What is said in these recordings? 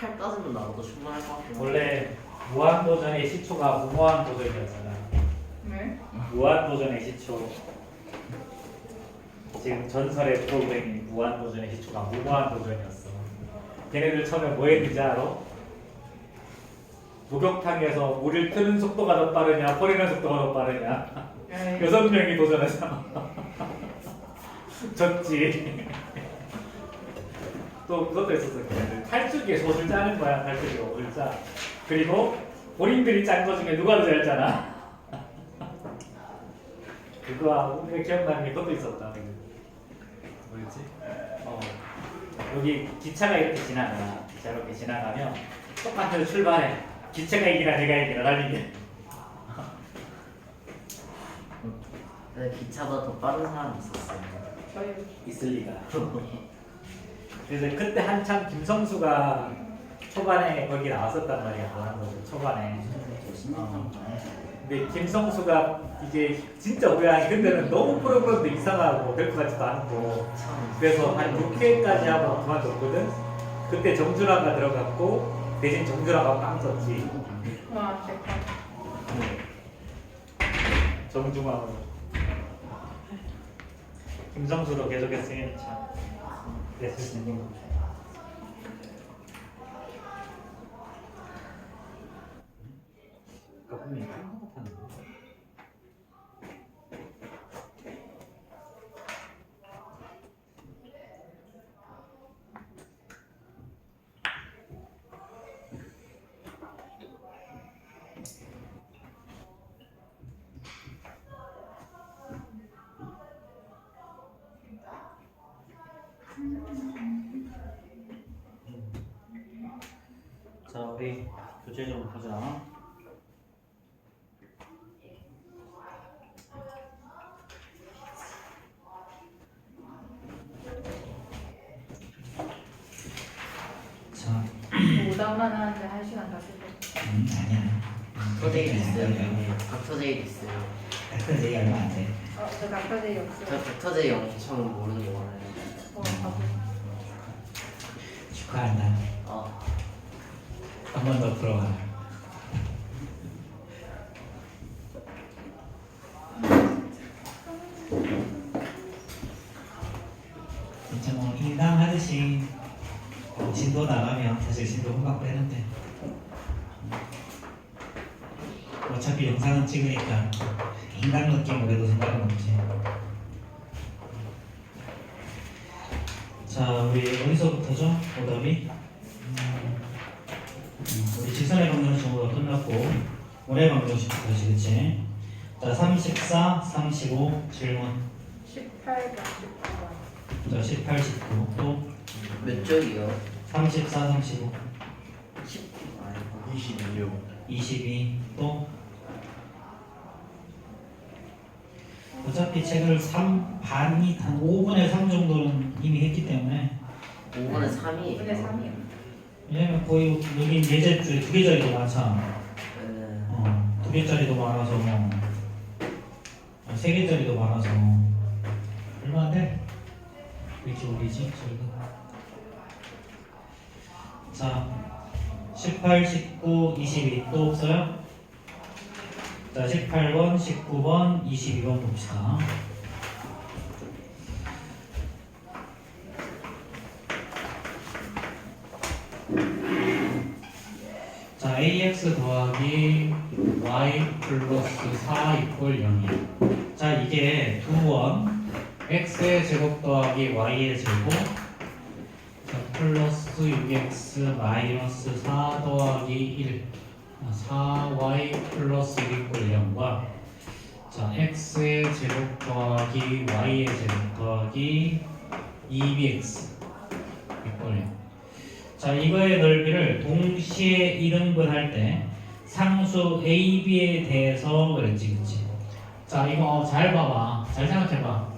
칼 따지면 나도 충분할 것 같긴 한데. 원래 무한도전의 시초가 무모한도전이었잖아. 네? 무한도전의 시초. 지금 전설의 프로그램이 무한도전의 시초가 무모한도전이었어. 걔네들 처음에 뭐 했는지 알아? 목욕탕에서 물을 트는 속도가 더 빠르냐, 버리는 속도가 더 빠르냐. 에이. 6명이 도전해서 졌지. 또 그것도 있었어. 걔네들 탈출기에 솥을 짜는 거야. 탈출기에 솥을 짜. 그리고 본인들이 짠 거 중에 누가 더 잘 짜나? 그거하고 내가 기억나는 게 그것도 있었다. 뭐였지? 여기 기차가 이렇게 지나가. 기차가 이렇게 지나가면 똑같은 데로 출발해. 기차가 이기나 내가 이기나 달리기. 근데 기차보다 더 빠른 사람이 있었어요. 저희 있을 리가. 그래서 그때 한참 김성수가 초반에 거기 나왔었단 말이야. 무한도전 초반에. 근데 김성수가 이제 진짜 고양이 그때는 너무 프로그램도 이상하고 될 것 같지도 않고 그래서 한 6회까지 하고 그만뒀거든. 그때 정준하가 들어갔고 대신 정준하가 빵 썼지. 와 대박. 정중하고 김성수로 계속했으면 참 됐을 텐데. 분명히 딴거 같았는데. 자, 우리 교재 좀 보자. 자, 오답만 하는데 1시간 다 쓸 거. 아니야. 닥터제일 있어요. 닥터제일 있어요. 닥터제이 얼마 안 돼. 저 낙타제이 없어요. 저 닥터제일 엄청 모르는 거 많아요. 바보. 축하한다. 한 번 더 풀어봐. 진짜 뭐 인강 하듯이 진도 나가면 사실 진도 금방 빼는데 어차피 영상은 찍으니까 인강 느낌으로 해도 생각은 없지. 자, 우리 어디서부터죠? 오답이? 우리 직선의 방정식 정보가 끝났고 원의 방정식부터지, 그치? 자, 34, 35 질문. 18번 19번. 자, 18, 19 또 몇 쪽이요? 34, 35 10. 아이고. 22요. 22 또 어차피 책을 3반이 한 5분의 3 정도는 이미 했기 때문에 5분의 3이. 5분의 3이요. 왜냐면 거의 여기 4개짜리, 2개짜리도 많잖아. 네. 2개짜리도 많아서 뭐 3개짜리도 많아서 얼마나 돼? 왜 이렇게 올리지? 저희가 자 18, 19, 22 또 없어요? 자 18번, 19번, 22번 봅시다. 자 ax 더하기 y 플러스 4 이퀄 0이야. 자 이게 두 원 x의 제곱 더하기 y의 제곱 자 플러스 6x 마이너스 4 더하기 1 4y 플러스 1 이퀄 0과 자 x의 제곱 더하기 y의 제곱 더하기 2bx 이퀄 0. 자 이거의 넓이를 동시에 2등분 할 때 상수 AB에 대해서 그랬지, 그치? 자 이거 잘 봐봐, 잘 생각해봐.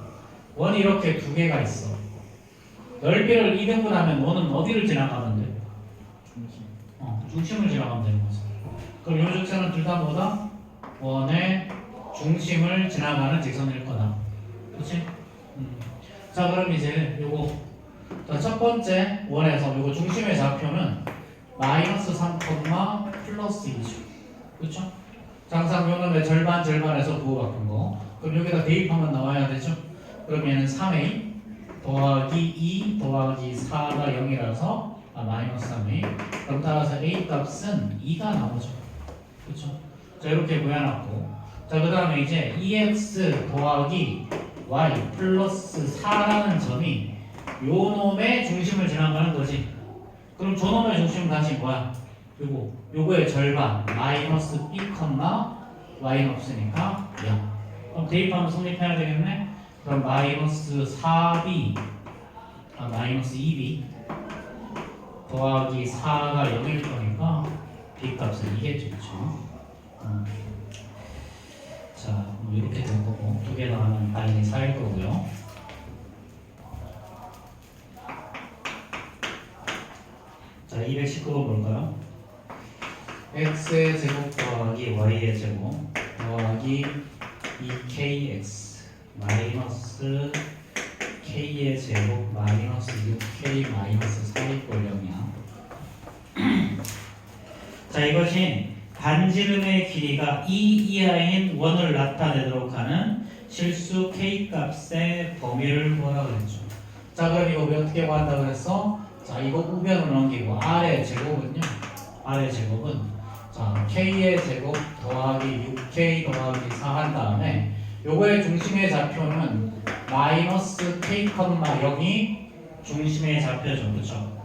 원이 이렇게 두 개가 있어. 넓이를 2등분하면 원은 어디를 지나가면 돼? 중심을 지나가면 되는 거지. 그럼 요 직선은 둘 다 뭐다? 원의 중심을 지나가는 직선일 거다. 그치? 자 그럼 이제 요거 자, 첫 번째 원에서 요거 중심의 좌표는 마이너스 3, 플러스 2죠. 그렇죠? 항상 요놈의 절반에서 부호 바꾼 거. 그럼 여기다 대입하면 나와야 되죠? 그럼 얘는 3a 더하기 2 더하기 4가 0이라서 마이너스 3a. 그럼 따라서 a 값은 2가 나오죠. 그렇죠? 자 이렇게 구해놨고, 자 그 다음에 이제 EX 더하기 Y 플러스 4라는 점이 요 놈의 중심을 지나가는 거지. 그럼 저 놈의 중심은 다시 뭐야? 요거의 절반 마이너스 B, Y는 없으니까 0. 그럼 대입하면 성립해야 되겠네? 그럼 마이너스 4B 마이너스 2B 더하기 4가 0일 거니까 B 값은 이겠죠. 그렇죠? 자, 뭐 이렇게 된 거고, 두 개 나가면 당연히 4일 거고요. 자, 219번 볼까요? x의 제곱 더하기 y의 제곱 더하기 2kx 마이너스 k의 제곱 마이너스 6k 마이너스 4 이꼴 0이야. 자, 이것이 반지름의 길이가 2 이하인 원을 나타내도록 하는 실수 k 값의 범위를 구하라 그랬죠. 자, 그럼 이거 우리 어떻게 구한다 그랬어? 자, 이거 우변으로 넘기고 아래 제곱은요. 아래 제곱은 자 k의 제곱 더하기 6k 더하기 4 한 다음에 요거의 중심의 좌표는 마이너스 k, 0이 중심의 좌표죠. 그렇죠?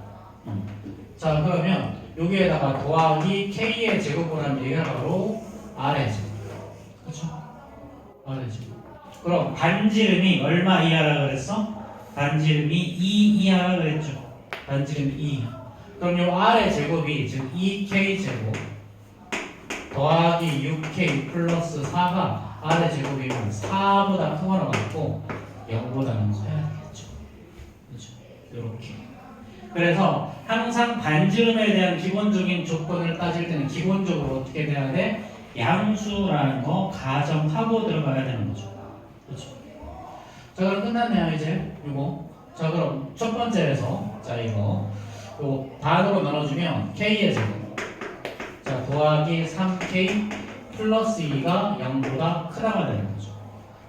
자, 그러면 여기에다가 더하기 k의 제곱을 하면 얘가 바로 아래 제곱. 그렇죠? 아래 제곱. 그럼 반지름이 얼마 이하라 그랬어? 반지름이 2 이하라 그랬죠. 반지름이 2 이하. 그럼 요 아래 제곱이 즉 2k 제곱 더하기 6k 플러스 4가 아래 제곱이면 4보다 큰 거로 맞고 0보다는 커야 되겠죠. 그렇죠? 이렇게. 그래서 항상 반지름에 대한 기본적인 조건을 따질 때는 기본적으로 어떻게 돼야 돼? 양수라는 거 가정하고 들어가야 되는 거죠. 그렇죠? 자, 그럼 끝났네요 이제 이거. 자, 그럼 첫 번째에서 자 이거 요 반으로 나눠주면 k의 제곱 자 더하기 3k 플러스 2가 0보다 크다가 되는 거죠.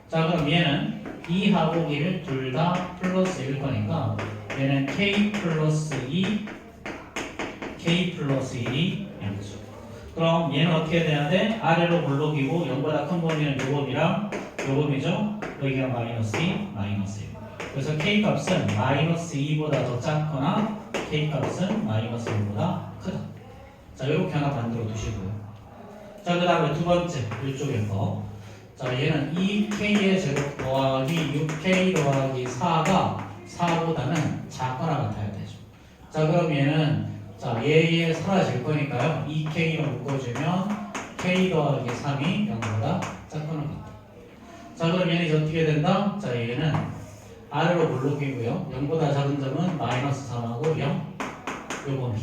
자, 그럼 얘는 2하고 1 둘 다 플러스 1일 거니까 얘는 k 플러스 2 k 플러스 1이 0이죠. 그럼 얘는 어떻게 돼야 돼? 아래로 블록이고 0보다 큰 범위는 요 범위랑 요 범위죠. 여기가 마이너스 2 마이너스 1. 그래서 k 값은 마이너스 2보다 더 작거나 k 값은 마이너스 1보다 크다. 자, 이렇게 하나 만들어 두시고요. 자, 그 다음에 두 번째 이쪽에 거. 자, 얘는 2k의 제곱 더하기 6k 더하기 4가 4보다는 작거나 같아야 되죠. 자, 그럼 얘는 자 얘 사라질 거니까요. 2k로 묶어주면 k 더하기 3이 0보다 작거나 같다. 자, 그럼 얘는 이제 어떻게 된다? 자, 얘는 아래로 블록이고요. 0보다 작은 점은 마이너스 3하고 0 요 범위.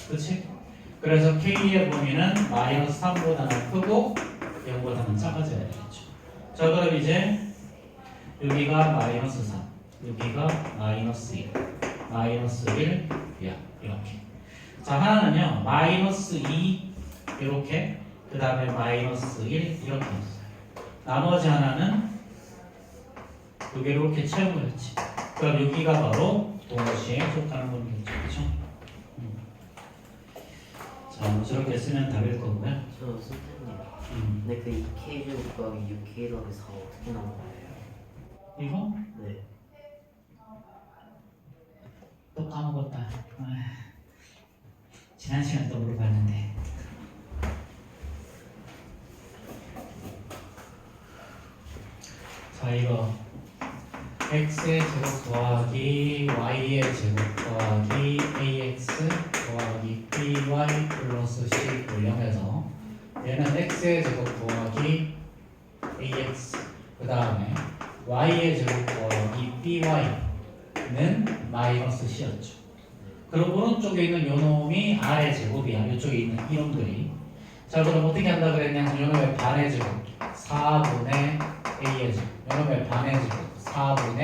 그치? 그래서 k의 범위는 마이너스 3보다는 크고 0보다는 작아져야 되겠죠. 자, 그럼 이제 여기가 마이너스 3 여기가 마이너스 1 마이너스 1 이렇게. 자, 하나는요 마이너스 2 이렇게 그 다음에 마이너스 1 이렇게 있어요. 나머지 하나는 여기 이렇게 채운 거였지. 그럼 여기가 바로 동시에 속하는 범위겠죠. 그렇죠? 자, 뭐 저렇게 쓰면 답일 거고요. 저 선생님. 근데 그 2k 제곱 더하기 6k 더하기 4 어떻게 나온 거예요? 이거? 네. 또 까먹었다. 지난 시간 또 물어봤는데. 자, 이거 x의 제곱 더하기 y의 제곱 더하기 ax 더하기 by 플러스 c 0에서 얘는 x의 제곱 더하기 ax 그 다음에 y의 제곱 더하기 by는 마이너스 c였죠. 그리고 오른쪽에 있는 요놈이 r의 제곱이야. 이쪽에 있는 이놈들이. 자, 그럼 어떻게 한다 그랬냐? 요놈의 반의 제곱 4분의 a의 제곱 요놈의 반의 제곱 4분의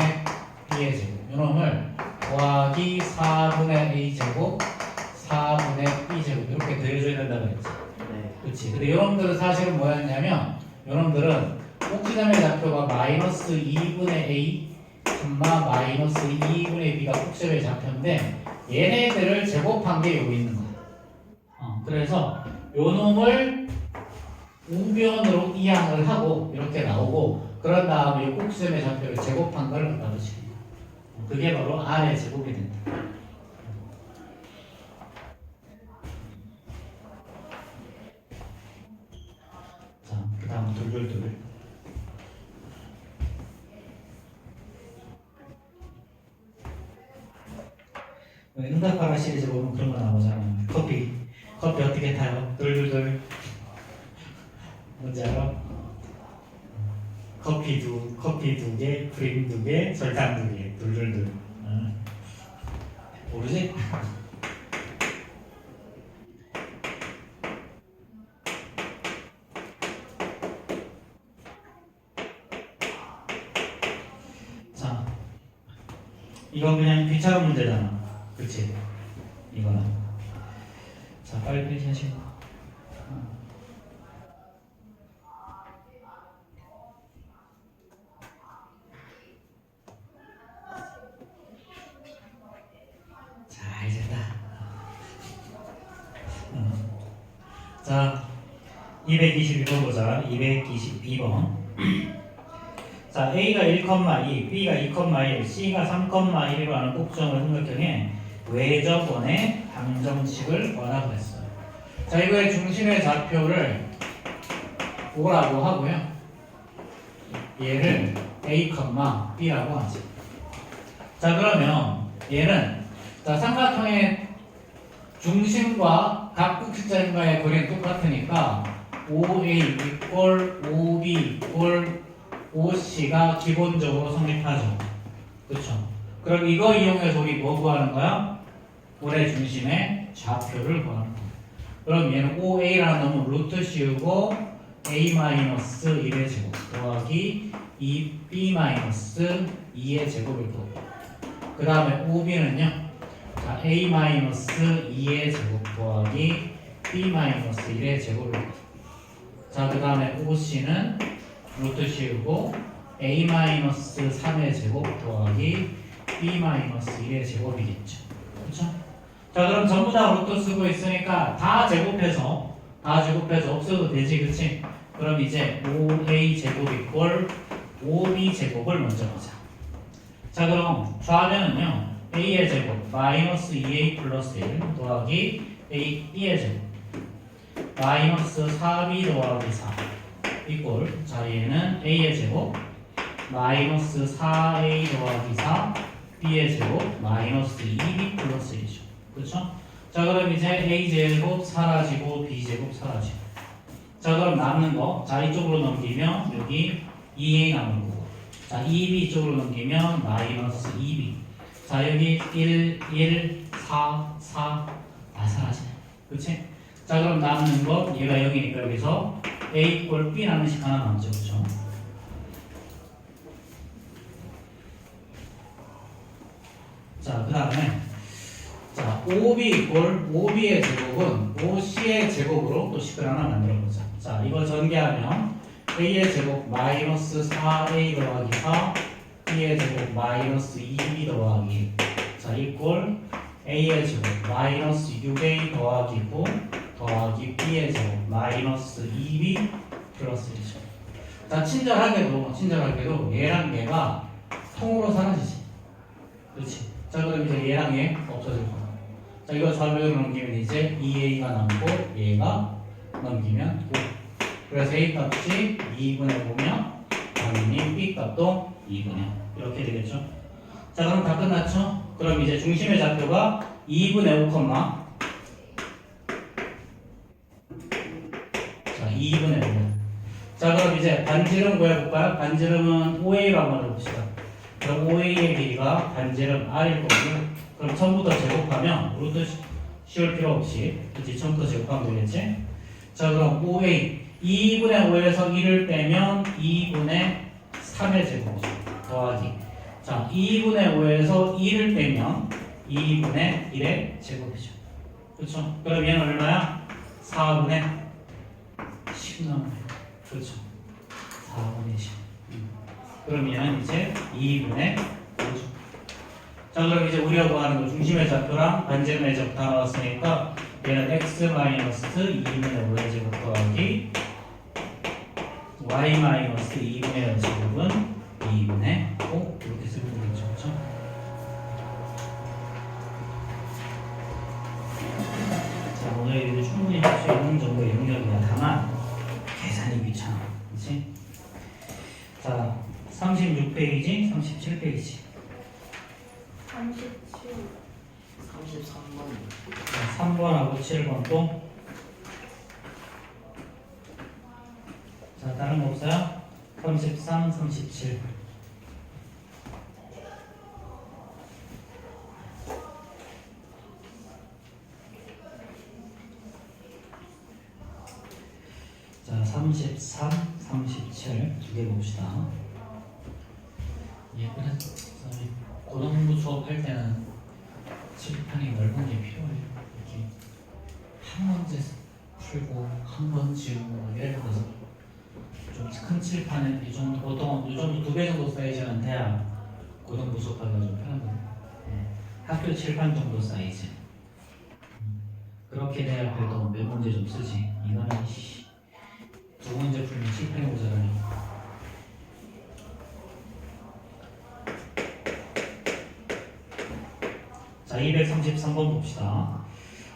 b의 제곱 요놈을 더하기 4분의 a 제곱 4분의 b 제곱 이렇게 더해줘야 된다고 했지. 네. 그렇지. 근데 이놈들은 사실은 뭐였냐면 이놈들은 꼭지점의 좌표가 마이너스 2분의 a, 마이너스 2분의 b가 꼭지점의 좌표인데 얘네들을 제곱한 게 여기 있는 거야. 그래서 요 놈을 우변으로 이항을 하고 이렇게 나오고 그런 다음에 이 꼭지점의 좌표를 제곱한 걸 갖다 붙이는 거야. 그게 바로 R의 제곱이 된다. 자, 그 다음 둘둘둘. 응답하라 시리즈 보면 그런 거 나오잖아. 커피 어떻게 타요? 둘둘둘. 뭔지 알아? 커피 두 개, 크림 두 개, 설탕 두 개, 둘둘둘. 모르지? 자, 이건 그냥 귀찮은 문제잖아. 그치? 이거는. 자, 빨리 하시고. 잘 됐다. 자, 222번 보자. 222번. 자, A가 1,2, B가 2,1, C가 3,1로 하는 꼭지점을 생각형에 외접원의 방정식을 원하고 했어요. 자, 이거의 중심의 좌표를 O라고 하고요. 얘를 A, B라고 하지. 자, 그러면 얘는 자, 삼각형의 중심과 각 꼭지점과의 거리는 똑같으니까 OA 이꼴 OB 이꼴 OC가 기본적으로 성립하죠. 그렇죠? 그럼 이거 이용해서 우리 뭐 구하는 거야? 볼의 중심의 좌표를 구하는 거야. 그럼 얘는 OA라는 놈은 루트 씌우고 A-1의 제곱 더하기 2B-2의 제곱일 거고 그 다음에 OB는요 자, A-2의 제곱 더하기 B-1의 제곱일 거고 자, 그 다음에 OC는 루트 씌우고 A-3의 제곱 더하기 B-1의 제곱이겠죠. 그렇죠? 자, 그럼 전부 다 루트 쓰고 있으니까 다 제곱해서 없어도 되지, 그치? 그럼 이제 5A 제곱 이꼴 5B 제곱을 먼저 보자. 자, 그럼 좌변은요 A의 제곱 마이너스 2A 플러스 1 더하기 B의 제곱 마이너스 4B 더하기 4 이꼴 자, 얘는 A의 제곱 마이너스 4A 더하기 4 B의 제곱 마이너스 2B 플러스 1이죠. 그렇죠? 자, 그럼 이제 A 제곱 사라지고 B 제곱 사라지고 자, 그럼 남는 거 자, 이쪽으로 넘기면 여기 2A 남을 거고 자, 2B 이쪽으로 넘기면 마이너스 2B 자, 여기 1, 1, 4, 4 다 사라지네. 그치? 자, 그럼 남는 거 얘가 0이니까 여기서 A 꼴 B 라는 식 하나 남죠. 그쵸? 자, 그 다음에 자, OB 이꼴 OB의 제곱은 OC의 제곱으로 또 식을 하나 만들어보자. 자, 이거 전개하면 A의 제곱 마이너스 4A 더하기 4 B의 제곱 마이너스 2B 더하기 자, 이꼴 A의 제곱 마이너스 6A 더하기 9 더하기 B의 제곱 마이너스 2B 플러스 1이죠. 자, 친절하게도 얘랑 얘가 통으로 사라지지. 그렇지. 자, 그럼 이제 얘랑 얘 없어질 거야. 자, 이거 좌변으로 넘기면 이제 2A가 남고 얘가 넘기면 9. 그래서 A 값이 2분의 5면 당연히 B 값도 2분의 5 이렇게 되겠죠. 자, 그럼 다 끝났죠? 그럼 이제 중심의 좌표가 2분의 5, 자, 2분의 5. 자, 그럼 이제 반지름 구해볼까요? 반지름은 OA로 한번 해봅시다. 그럼 OA의 길이가 반지름 R일 거고요. 그럼 처음부터 제곱하면 루트 씌울 필요 없이 그치? 처음부터 제곱하면 되겠지? 자, 그럼 OA 2분의 5에서 1을 빼면 2분의 3의 제곱이죠. 더하기 자, 2분의 5에서 1을 빼면 2분의 1의 제곱이죠. 그렇죠? 그럼 얘는 얼마야? 4분의 10 나오네. 그렇죠. 4분의 10. 그러면 이제 2분의 5죠. 자, 그럼 이제 우리가 구하는 거 중심의 좌표랑 반지름의 제곱 다 나왔으니까 얘는 x 마이너스 2분의 5의 제곱 더하기 y 마이너스 2분의 5 제곱은 2분의 5 이렇게 쓰면 되겠죠. 그렇죠? 자, 오늘 이제 충분히 할 수 있는 정도의 영역이야. 다만 계산이 귀찮아. 그렇지? 자, 36페이지, 37페이지. 37. 33번. 3번하고 7번 또. 자, 다른 거 없어요? 33, 37. 자, 33, 37 두 개 봅시다. 예, 그래서 고등부 수업할 때는 칠판이 넓은 게 필요해요. 이렇게 한 문제 풀고 한 번 지우고 예를 들어서 좀 큰 칠판에 이 정도 보통 이 정도 2배 정도 사이즈는 돼야 고등부 수업하기가 좀 편하거든요. 학교 칠판 정도 사이즈. 그렇게 돼야 그래도 몇 문제 좀 쓰지. 이거는 두 문제 풀면 칠판이 모자라니. 자, 233번 봅시다.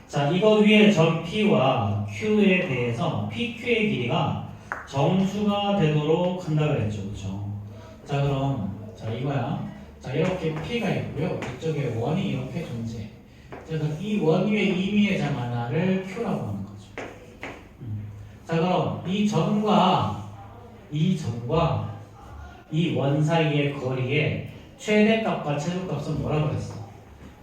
자, 이거 위에 점 P와 Q에 대해서 PQ의 길이가 정수가 되도록 한다 그랬죠. 그렇죠? 자, 그럼 자, 이거야. 자, 이렇게 P가 있고요. 이쪽에 원이 이렇게 존재. 그래서 이 원 위에 임의의 점 하나를 Q라고 하는 거죠. 자, 그럼 이 점과 이 원 사이의 거리의 최대값과 최소값은 뭐라고 그랬어?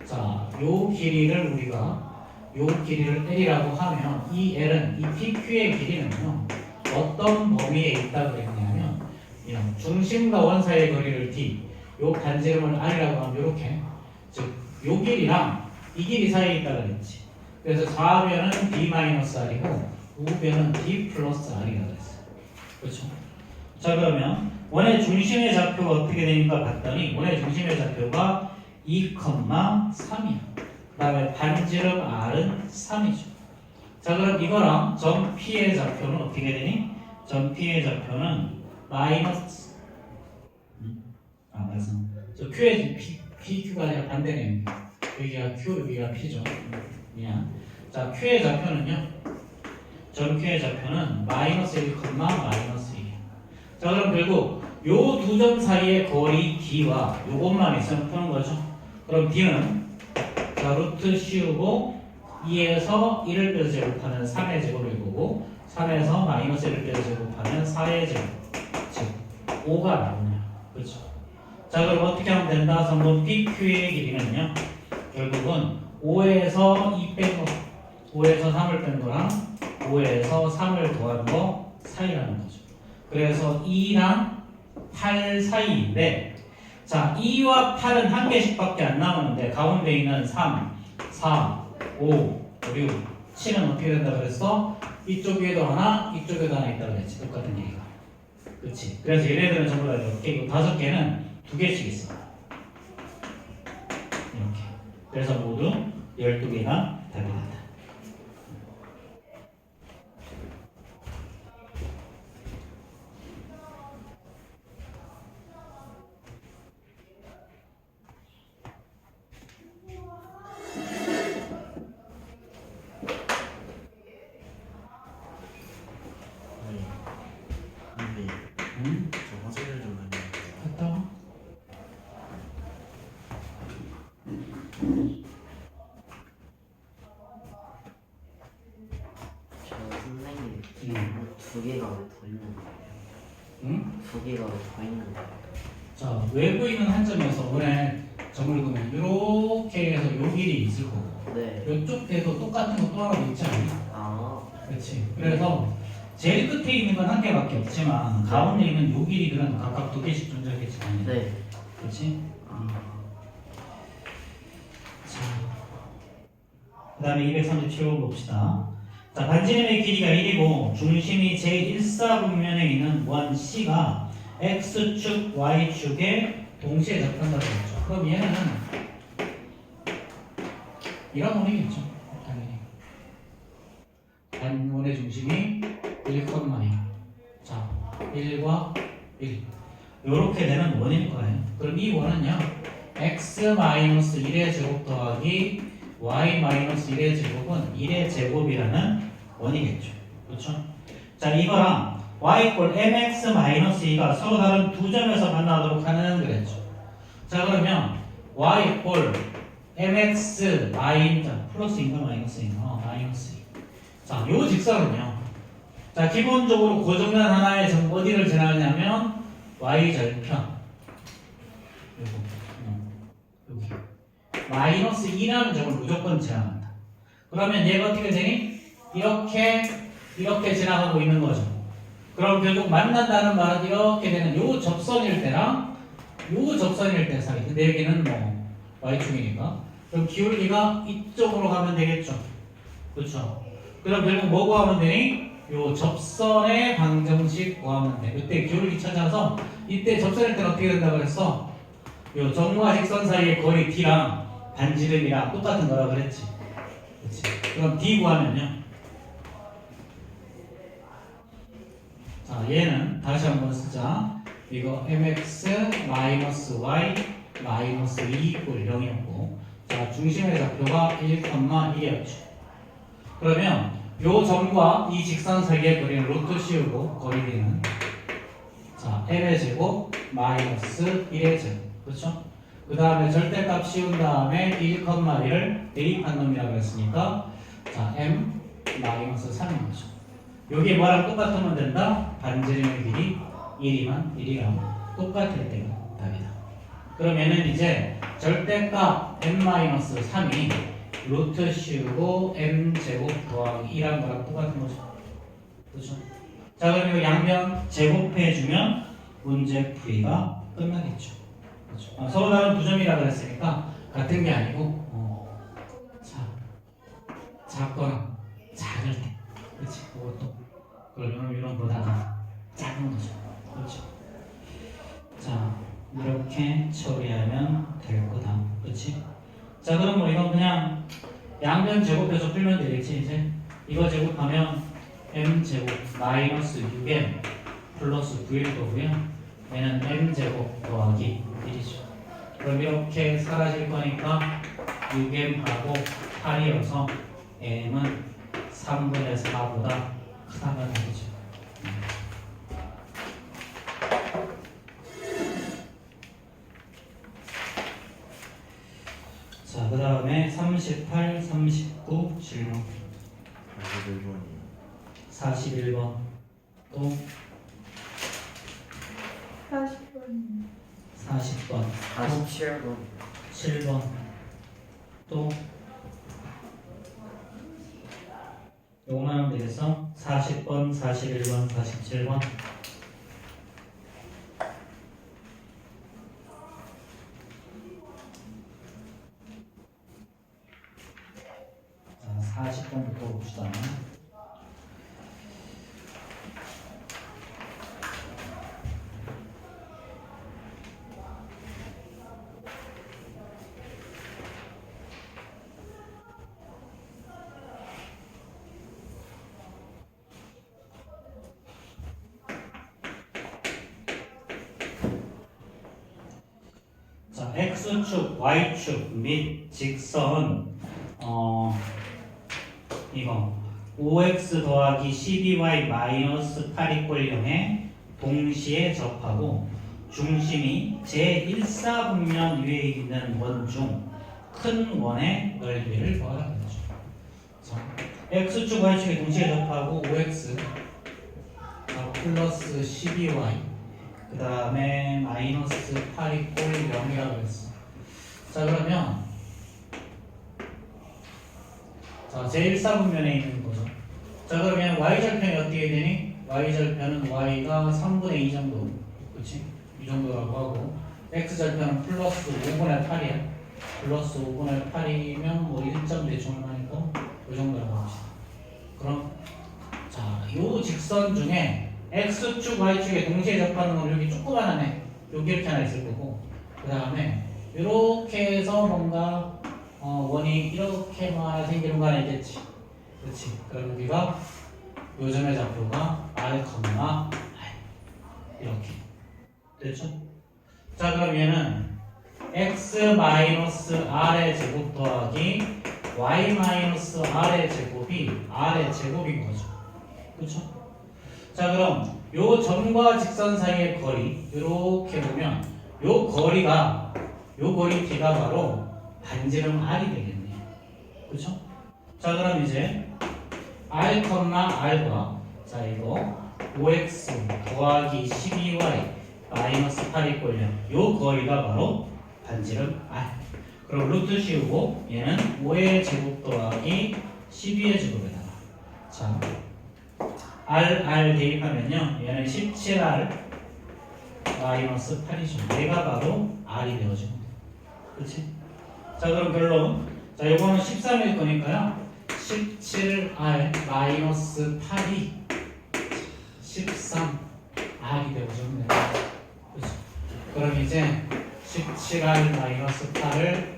자, 요 길이를 우리가 요 길이를 L이라고 하면 이 L은 이 PQ의 길이는요 어떤 범위에 있다 그랬냐면 그냥 중심과 원 사이의 거리를 D, 요 반지름을 R이라고 하면 요렇게 즉 요 길이랑 이 길이 사이에 있다 그랬지. 그래서 좌변은 D-R이고 우변은 D 플러스 R이라고 했어요. 그렇죠? 자, 그러면 원의 중심의 좌표가 어떻게 되는가 봤더니 원의 중심의 좌표가 2,3이야. 그 다음에 반지름 R은 3이죠. 자, 그럼 이거랑 점 P의 좌표는 어떻게 되니? 점 P의 좌표는 마이너스 맞아. 저 Q의 PQ가 아니라 반대네요. 여기가 Q, 여기가 P죠. 미안. 자, Q의 좌표는요. 점 Q의 좌표는 마이너스 1, 마이너스 1이야. 자, 그럼 결국 요 두 점 사이의 거리 D와 요것만 있으면 푸는 거죠. 그럼 D는 자, 루트 씌우고 2에서 1을 빼서 제곱하면 3의 제곱일 거고 3에서 마이너스 1을 빼서 제곱하면 4의 제곱 즉 5가 나오냐. 그렇죠. 자, 그럼 어떻게 하면 된다? 성분 PQ의 길이는요 결국은 5에서 2 뺀 거 5에서 3을 뺀 거랑 5에서 3을 더한 거 사이라는 거죠. 그래서 2랑 8 사이인데 자, 2와 8은 한 개씩밖에 안 나오는데 가운데 있는 3, 4, 5, 6, 7은 어떻게 된다 그랬어? 이쪽에도 하나, 이쪽에도 하나 있다 그랬지. 똑같은 얘기가. 그렇지. 그래서 얘네들은 전부 다 이렇게 5개는 2개씩 있어. 이렇게. 그래서 모두 12개가 답이 된다. 응? 저 화장실 좀 다녀올게요. 갔다 와. 저 선생님 두 개가 왜 더 있는 거예요? 응? 두 개가 왜 더 있는 거예요? 자, 외부 있는 한 점에서 원에 점을 그으면 이렇게 해서 요 길이 있을 거고 네. 이쪽 에도 똑같은 거 또 하나 더 있지 않니? 아, 그렇지. 그래서 제일 끝에 있는 건 한 개밖에 없지만 가운데 있는 요 길이들은 각각 2개씩 존재하겠지. 네. 그렇지? 아, 자, 그 다음에 237번 봅시다. 자, 반지름의 길이가 1이고 중심이 제1사분면에 있는 원 C가 X축, Y축에 동시에 접한다고 했죠. 그럼 얘는 이런 원이겠죠. 당연히. 단원의 중심이 1,2. 자, 1과 1. 요렇게 되는 원일 거예요. 그럼 이 원은요. x-1의 제곱 더하기 y-1의 제곱은 1의 제곱이라는 원이겠죠. 그렇죠? 자, 이거랑 y=mx-2가 서로 다른 두 점에서 만나도록 하는 그랬죠. 자, 그러면 y=mx 자, 플러스인가 마이너스인가? 마이너스. 자, 요 직선은요. 자, 기본적으로 고정면 하나의 점 어디를 지나냐면 y절편. 여기. 마이너스 2라는 점을 무조건 지나간다. 그러면 얘가 어떻게 되니? 이렇게 지나가고 있는 거죠. 그럼 결국 만난다는 말은 이렇게 되는 요 접선일 때랑 요 접선일 때 사이. 근데 여기는 뭐 y축이니까. 그럼 기울기가 이쪽으로 가면 되겠죠. 그렇죠. 그럼 결국 뭐 구하면 되니? 요 접선의 방정식 구하면 돼. 이때 기울기 찾아서 이때 접선일 때는 어떻게 된다고 그랬어? 요 점과 직선 사이의 거리 D랑 반지름이랑 똑같은 거라 그랬지. 그렇지. 그럼 D 구하면요. 자, 얘는 다시 한번 쓰자. 이거 mx-y-2 = 0이었고, 자, 중심의 좌표가 1,1이었죠. 그러면 요 점과 이 직선 사이의 거리는 루트 씌우고 거리 D는 자, m의 제곱 마이너스 1의 제곱. 그렇죠? 그 다음에 절대값 씌운 다음에 1,1을 대입한 놈이라고 했으니까 자, m 마이너스 3인 거죠. 여기 뭐랑 똑같으면 된다? 반지름의 길이 1이랑 똑같을 때가 답이다. 그럼 얘는 이제 절대값 m-3이 루트 씌우고 m제곱 더하기 2란 거랑 똑같은 거죠. 그렇죠? 자, 그럼 이 양변 제곱해주면 문제 풀이가 끝나겠죠. 그렇죠? 서로 다른 두 점이라 그랬으니까 같은 게 아니고 자, 작거나 작을 때 그렇지? 그것도 그러면 이런 보다가 작은 거죠. 그렇죠? 자, 이렇게 처리하면 될 거다. 그렇지? 자, 그럼 뭐 이건 그냥 양변 제곱해서 풀면 되겠지. 이제 이거 제곱하면 m제곱 마이너스 6m 플러스 9일 거고요. 얘는 m제곱 더하기 1이죠. 그럼 이렇게 사라질 거니까 6m하고 8이어서 m은 3분의 4보다 크다가 되죠. 자, 그 다음에 38, 39 질문. 41번 또 40번. 40번 47번 7번 또 요거만 하면 되겠어? 40번, 41번, 47번 자, 40번부터 봅시다. 자, x축, y축 및 직선 이거 5x 더하기 12y 마이너스 8 = 0에 동시에 접하고 중심이 제1사분면 위에 있는 원 중 큰 원의 넓이를 구하라 그러죠. 자, x축, y축이 동시에 접하고 5x 플러스 12y 그 다음에 마이너스 8 = 0이라고 했어. 자, 그러면 자, 제1사분면에 있는 거죠. 자, 그러면 y절편이 어떻게 되니? y절편은 y가 3분의 2 정도, 그치? 이 정도라고 하고 x절편은 플러스 5분의 8이야. 플러스 5분의 8이면 뭐 1점 대충 얼마니까 이 정도라고 합시다. 그럼 자, 요 직선 중에 x축, y축에 동시에 접하는 건 여기 조그만한 애 여기 이렇게 하나 있을 거고 그 다음에 이렇게 해서 뭔가 원이 이렇게 뭐 하나 생기는 거 하나 있겠지. 그렇지. 그럼 여기가 요점의 좌표가 r, r 이렇게 됐죠? 자, 그럼 얘는 x-r의 제곱 더하기 y-r의 제곱이 r의 제곱인 거죠. 그렇죠? 자, 그럼 요 점과 직선 사이의 거리 이렇게 보면 요 거리가 요 거리 t가 바로 반지름 r이 되겠네요. 그렇죠? 자, 그럼 이제 r, r과 자 이거 5x 더하기 12y 마이너스 8이 꼴려 요 거리가 바로 반지름 r. 그럼 루트 씌우고 얘는 5의 제곱 더하기 12의 제곱에다가 자 r 대입하면요 얘는 17r 마이너스 8이죠. 얘가 바로 r이 되어지고 그렇지? 자, 그럼 결론 자 요거는 13일 거니까요 17r 마이너스 8이 13r이 되어지면 돼요. 그렇죠? 그럼 이제 17r 마이너스 8을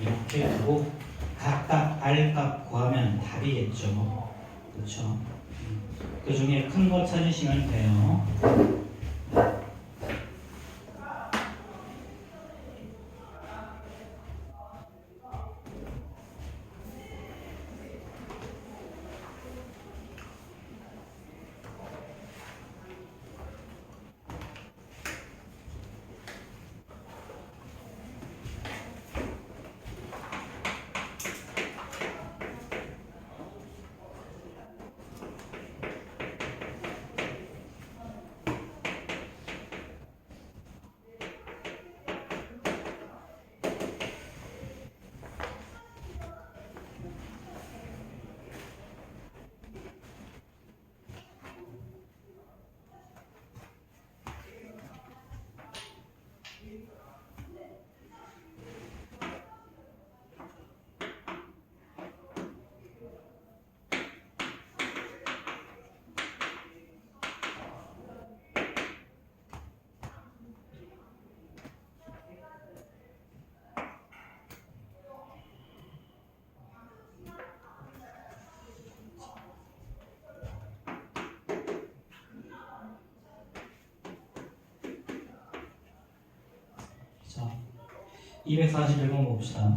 이렇게 두고 각각 r값 구하면 답이겠죠. 그렇죠? 그 중에 큰 거 찾으시면 돼요. 자, 241번 봅시다.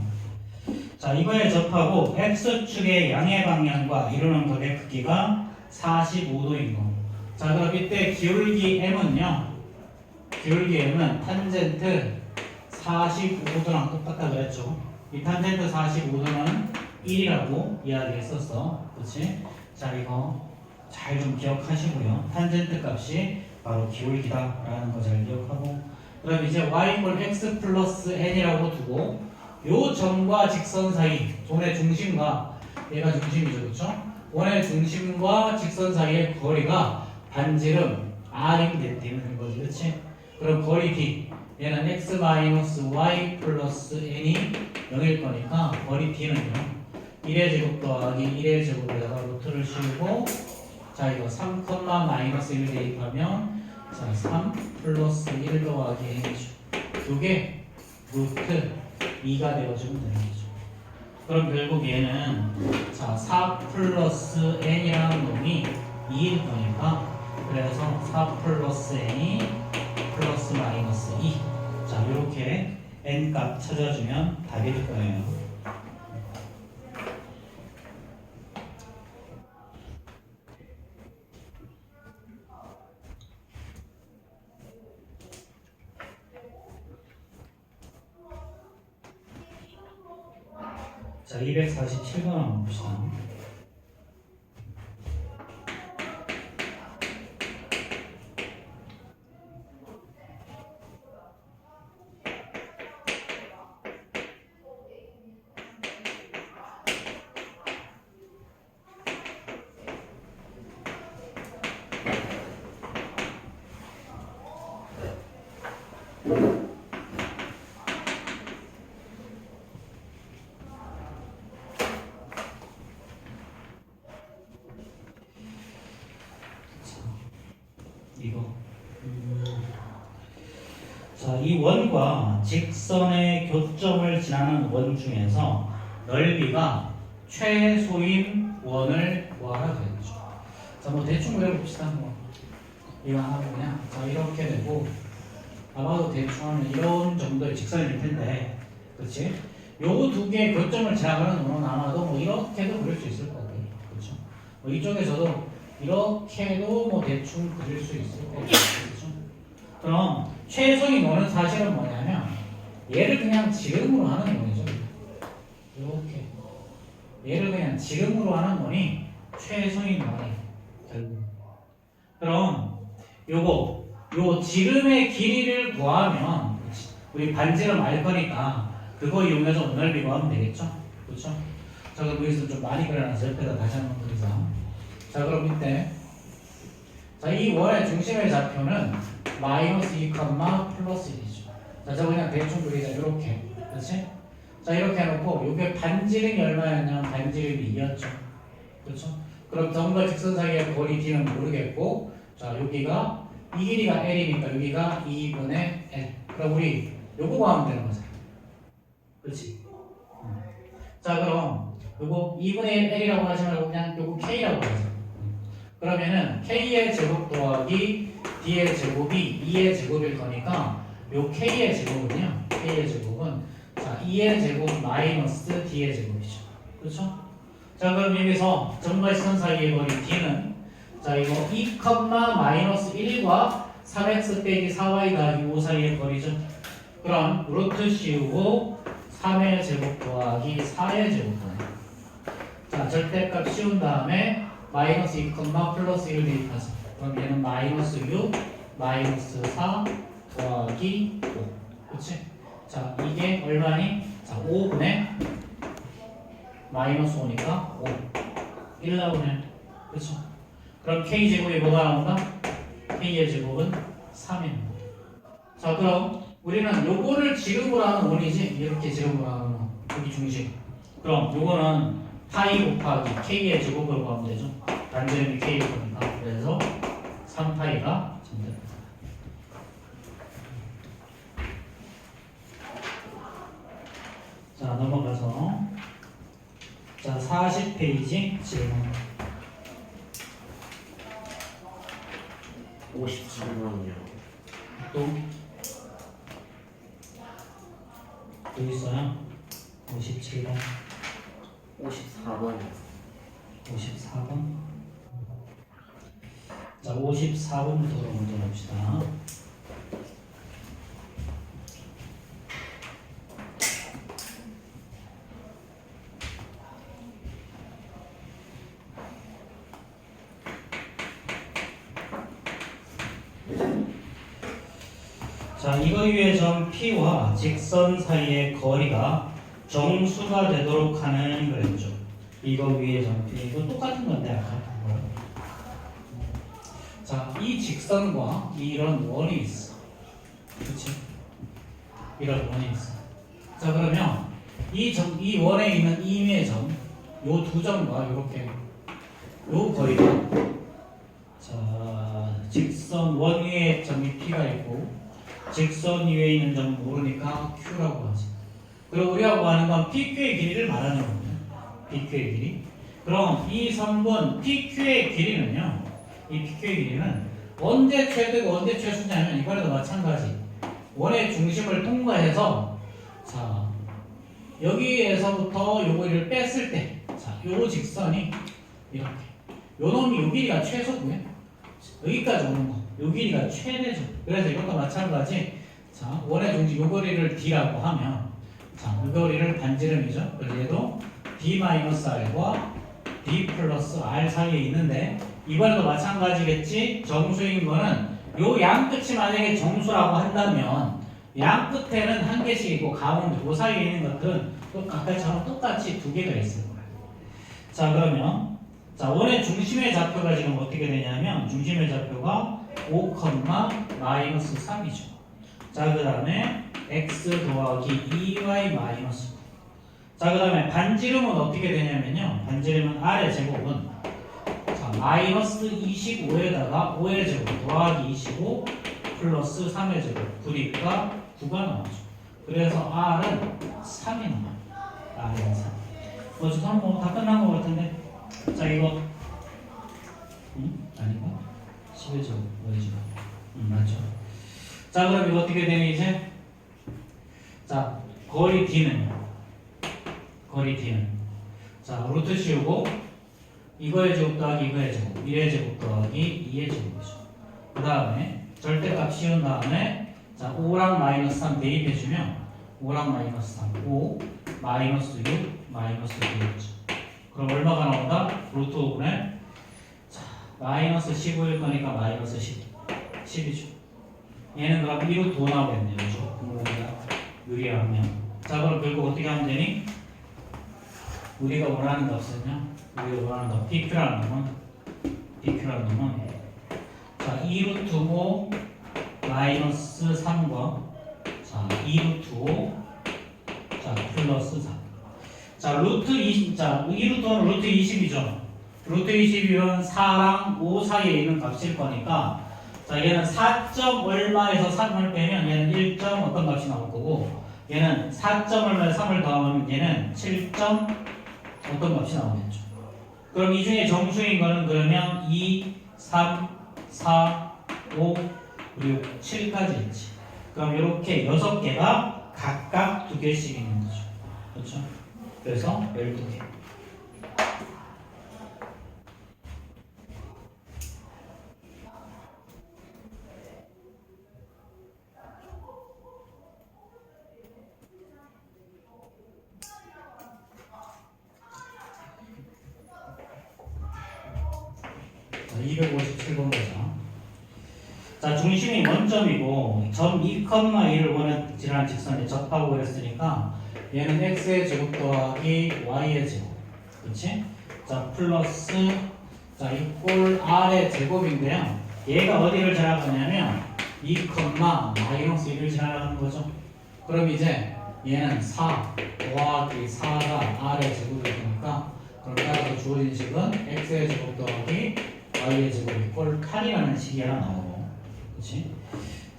자, 이거에 접하고 x축의 양의 방향과 이루는 격의 크기가 45도인 거. 자, 그럼 이때 기울기 m은요. 기울기 m은 탄젠트 45도랑 똑같다 그랬죠. 이 탄젠트 45도는 1이라고 이야기했었어. 그렇지? 자, 이거 잘 좀 기억하시고요. 탄젠트 값이 바로 기울기다라는 거 잘 기억하고 그럼 이제 y 이퀄 x 플러스 n이라고 두고 요 점과 직선 사이 원의 중심과 얘가 중심이죠. 그렇죠? 원의 중심과 직선 사이의 거리가 반지름 r이 되는 거지. 그렇지? 그럼 거리 d 얘는 x 마이너스 y 플러스 n이 0일 거니까 거리 d는요 1의 제곱 더하기 1의 제곱에다가 루트를 씌우고 자 이거 3, 마이너스 1 대입하면 자 3 플러스 1 더하기 n이죠. 요게 루트 2가 되어주면 되는 거죠. 그럼 결국 얘는 자 4 플러스 n이라는 놈이 2일 거니까 그래서 4 플러스 n이 플러스 마이너스 2. 자 이렇게 n 값 찾아주면 답이 될 거예요. 자 247번 한번 봅시다. 이거. 자, 이 원과 직선의 교점을 지나는 원 중에서 넓이가 최소인 원을 구하라 그랬죠. 자, 뭐 대충 그려봅시다. 뭐 이거 하고 그냥 자 이렇게 되고 아마도 대충 하면 이런 정도의 직선일 텐데, 그렇지? 요거 두 개의 교점을 지나가는 원은 아마도 뭐 이렇게도 그릴 수 있을 거고, 그렇죠? 뭐 이쪽에서도 이렇게도 뭐 대충 그릴 수 있을 거고, 그렇죠? 그럼 최소인 원은 사실은 뭐냐면 얘를 그냥 지름으로 하는 원이죠. 이렇게 얘를 그냥 지름으로 하는 원이 최소인 원이 결국. 그럼 요거 요 지름의 길이를 구하면 우리 반지름 알 거니까 그거 이용해서 원넓이 구하면 되겠죠? 그렇죠? 자, 그럼 여기서 좀 많이 그려놨어요. 옆에다 다시 한번 그리자. 자, 그럼 이때 자, 이 원의 중심의 좌표는 마이너스 2, 플러스 1이죠. 자, 저 그냥 대충 그리자. 이렇게. 그렇지? 자, 이렇게 해놓고 요게 반지름이 얼마였냐면 반지름이 2였죠. 그렇죠? 그럼 점과 직선 사이의 거리 d는 모르겠고, 자, 여기가 이 길이가 L이니까 여기가 2분의 L. 그럼 우리 요거 구하면 되는 거잖아. 그렇지? 자, 그럼 요거 2분의 L이라고 하지 말고 그냥 요거 K라고 하자. 그러면은 K의 제곱 더하기 D의 제곱이 2의 제곱일 거니까 요 K의 제곱은요. K의 제곱은 자 2의 제곱 마이너스 D의 제곱이죠. 그렇죠? 자, 그럼 여기서 점과 선 사이의 거리 D는 자 이거 2, 마이너스 1과 3x 빼기 4y 더하기 5 사이의 거리죠. 그럼 루트 씌우고 3의 제곱 더하기 4의 제곱 더하기. 자, 절대값 씌운 다음에 마이너스 2, 플러스 1 대입하자. 그럼 얘는 마이너스 6, 마이너스 4 더하기 5. 그치? 자, 이게 얼마니? 자, 5분의 마이너스 5니까 5. 1 나오네. 그쵸? 그럼 K제곱이 뭐가 나온다? K의 제곱은 3입니다. 자, 그럼 우리는 요거를 지름으로 하는 원이지. 이렇게 지름으로 하는 원. 여기 중심. 그럼 요거는 파이 곱하기 K의 제곱으로 가면 되죠. 반지름이 K일 거니까. 그래서 3파이가 정답입니다. 자, 넘어가서 자 40페이지 질문. 57번이요. 또 있어요? 57번, 54번이요. 54번. 자, 54번부터 먼저 봅시다. 자, 이거 위의 점 P와 직선 사이의 거리가 정수가 되도록 하는 거였죠. 이거 위의 점 P. 이거 똑같은 건데 아까 그거. 자, 이 직선과 이런 원이 있어. 그렇지? 이런 원이 있어. 자, 그러면 이 원에 있는 이 위의 점, 요 두 점과 이렇게 요 거리가 자, 직선 원 위에 점이 P가 있고 직선 위에 있는 점은 모르니까 Q라고 하지. 그리고 우리가 구하는 건 PQ의 길이를 말하는 거거든요. PQ의 길이. 그럼 이 선분 PQ의 길이는요. 이 PQ의 길이는 언제 최대고 언제 최소냐면 이번에도 마찬가지. 원의 중심을 통과해서 자 여기에서부터 요거를 뺐을 때 자 요 직선이 이렇게 요 놈이 요 길이가 최소고요. 여기까지 오는 거. 요 길이가 최대죠. 그래서 이것도 마찬가지. 자, 원의 중심 요 거리를 D라고 하면 자, 요 거리를 반지름이죠. 그래서 얘도 D-R과 D 플러스 R 사이에 있는데 이번에도 마찬가지겠지. 정수인 거는 요 양 끝이 만약에 정수라고 한다면 양 끝에는 한 개씩 있고 가운데 그 사이에 있는 것들은 또 아까처럼 똑같이 두 개가 있을 거예요. 자, 그러면 자, 원의 중심의 좌표가 지금 어떻게 되냐면 중심의 좌표가 5, 마이너스 3이죠. 자, 그 다음에 x 더하기 2y 마이너스 9. 자, 그 다음에 반지름은 어떻게 되냐면요. 반지름은 r의 제곱은 자, 마이너스 25에다가 5의 제곱 더하기 25 플러스 3의 제곱 9니까 9가 나오죠. 그래서 R은 3이 나와요. R은 3. 어쨌든 다 끝난 것 같은데. 자 이거 아닌가? 10의 제곱 5의 제곱 맞죠. 자 그럼 이거 어떻게 되니 이제? 자 거리 D는요. 거리 D는 자 루트 씌우고 이거의 제곱 더하기 이거의 제곱 1의 제곱 더하기 2의 제곱이죠. 그 다음에 절대값 씌운 다음에 자 5랑 마이너스 3 대입해주면 5랑 마이너스 3 5 마이너스 6 마이너스 9였죠. 그럼 얼마가 나온다? 루트 5분의 자 마이너스 15일 거니까 마이너스 10이죠. 얘는 그럼 2루트 5 나오겠네요. 그죠? 우리가 유리하면 자 그럼 결국 어떻게 하면 되니? 우리가 원하는 값은요. 우리가 원하는 값 PQ라는 놈은 자 2루트 5 마이너스 3과 자 2루트 5 자 플러스 4 자 루트 20 자 2루트 5는 루트 20이죠. 루트 20이면 4랑 5 사이에 있는 값일 거니까 자 얘는 4점 얼마에서 3을 빼면 얘는 1점 어떤 값이 나올 거고 얘는 4점 얼마에 3을 더하면 얘는 7점 어떤 값이 나오겠죠. 그럼 이 중에 정수인 거는 그러면 2, 3, 4, 5, 그리고 7까지 있지. 그럼 이렇게 6개가 각각 2개씩 있는 거죠. 그렇죠? 그래서 12개. 자, 257번 보자. 자, 중심이 원점이고 점 2,1을 원하는 직선에 접하고 그랬으니까 얘는 x의 제곱 더하기 y의 제곱, 그렇지? 자, 플러스 자, 이꼴 r의 제곱인데요. 얘가 어디를 지나가냐면 2, 마이너스 1을 지나가는 거죠. 그럼 이제 얘는 4 더하기 4가 r의 제곱이 되니까 그럼 따라서 주어진 식은 x의 제곱 더하기 y의 제곱 이꼴 8이라는 식이 하나 나오고, 그렇지?